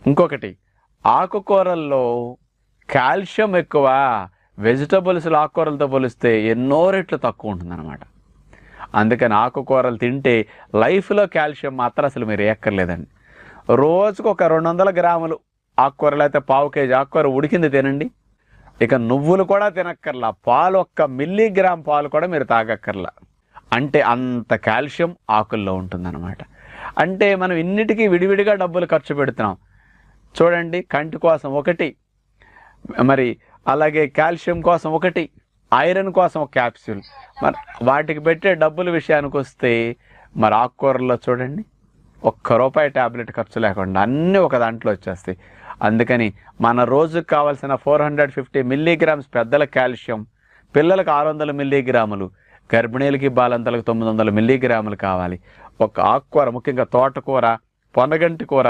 ఇంకొకటి, ఆకుకూరల్లో కాల్షియం ఎక్కువ. వెజిటబుల్స్లో ఆకుకూరలతో పోలిస్తే ఎన్నో రెట్లు తక్కువ ఉంటుందన్నమాట. అందుకని ఆకుకూరలు తింటే లైఫ్లో కాల్షియం మాత్రం అసలు మీరు ఎక్కర్లేదండి. రోజుకు ఒక 200 గ్రాములు ఆకుకూరలు అయితే పావు కేజీ ఆకుకూర ఉడికింది తినండి. ఇక నువ్వులు కూడా తినక్కర్లా, పాలు 1 మిల్లీగ్రామ్ పాలు కూడా మీరు తాగక్కర్లా. అంటే అంత కాల్షియం ఆకుల్లో ఉంటుందన్నమాట. అంటే మనం ఇన్నిటికీ విడివిడిగా డబ్బులు ఖర్చు పెడుతున్నాం. చూడండి, కంటి కోసం ఒకటి, మరి అలాగే కాల్షియం కోసం ఒకటి, ఐరన్ కోసం ఒక క్యాప్సూల్. మరి వాటికి పెట్టే డబ్బుల విషయానికి వస్తే మరి ఆకుకూరల్లో చూడండి, ₹1 ట్యాబ్లెట్ ఖర్చు లేకుండా అన్నీ ఒక దాంట్లో వచ్చేస్తాయి. అందుకని మన రోజుకు కావాల్సిన 450 మిల్లీగ్రామ్స్ పెద్దల కాల్షియం, పిల్లలకు 600 మిల్లీగ్రాములు, గర్భిణీలకి బాలంతలకు 900 మిల్లీగ్రాములు కావాలి. ఒక ఆకుకూర, ముఖ్యంగా తోటకూర, పొనగంటి కూర,